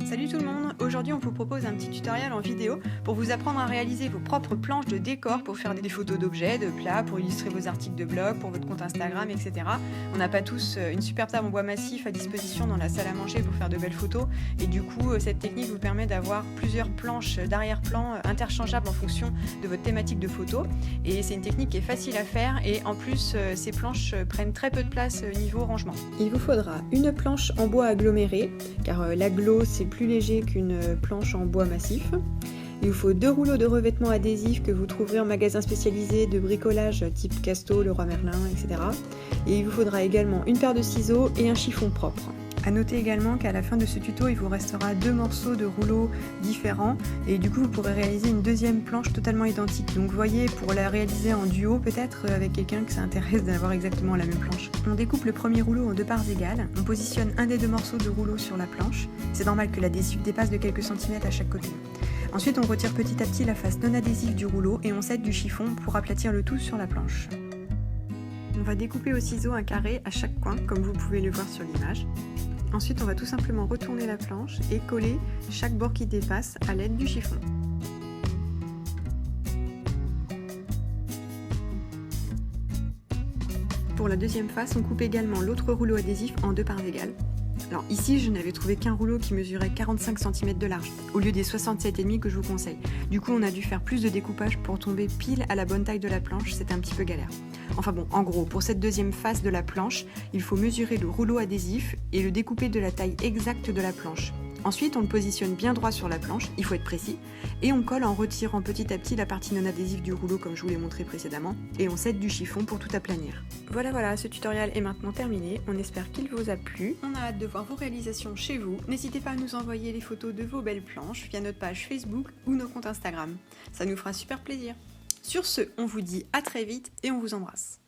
Salut tout le monde, aujourd'hui on vous propose un petit tutoriel en vidéo pour vous apprendre à réaliser vos propres planches de décor pour faire des photos d'objets, de plats, pour illustrer vos articles de blog, pour votre compte Instagram, etc. On n'a pas tous une superbe table en bois massif à disposition dans la salle à manger pour faire de belles photos et du coup cette technique vous permet d'avoir plusieurs planches d'arrière-plan interchangeables en fonction de votre thématique de photo et c'est une technique qui est facile à faire et en plus ces planches prennent très peu de place niveau rangement. Il vous faudra une planche en bois aggloméré car l'agglo c'est plus léger qu'une planche en bois massif. Il vous faut 2 rouleaux de revêtement adhésif que vous trouverez en magasin spécialisé de bricolage type Casto, Leroy Merlin, etc. Et il vous faudra également une paire de ciseaux et un chiffon propre. A noter également qu'à la fin de ce tuto, il vous restera 2 morceaux de rouleaux différents et du coup vous pourrez réaliser une deuxième planche totalement identique. Donc vous voyez, pour la réaliser en duo peut-être avec quelqu'un que ça intéresse d'avoir exactement la même planche. On découpe le premier rouleau en 2 parts égales, on positionne un des 2 morceaux de rouleau sur la planche. C'est normal que l'adhésif dépasse de quelques centimètres à chaque côté. Ensuite on retire petit à petit la face non adhésive du rouleau et on cède du chiffon pour aplatir le tout sur la planche. On va découper au ciseau un carré à chaque coin comme vous pouvez le voir sur l'image. Ensuite, on va tout simplement retourner la planche et coller chaque bord qui dépasse à l'aide du chiffon. Pour la deuxième face, on coupe également l'autre rouleau adhésif en 2 parts égales. Alors ici, je n'avais trouvé qu'un rouleau qui mesurait 45 cm de large, au lieu des 67,5 que je vous conseille. Du coup, on a dû faire plus de découpage pour tomber pile à la bonne taille de la planche, c'était un petit peu galère. Enfin bon, en gros, pour cette deuxième face de la planche, il faut mesurer le rouleau adhésif et le découper de la taille exacte de la planche. Ensuite, on le positionne bien droit sur la planche, il faut être précis, et on colle en retirant petit à petit la partie non adhésive du rouleau comme je vous l'ai montré précédemment, et on cède du chiffon pour tout aplanir. Voilà, ce tutoriel est maintenant terminé, on espère qu'il vous a plu. On a hâte de voir vos réalisations chez vous. N'hésitez pas à nous envoyer les photos de vos belles planches via notre page Facebook ou nos comptes Instagram. Ça nous fera super plaisir. Sur ce, on vous dit à très vite et on vous embrasse.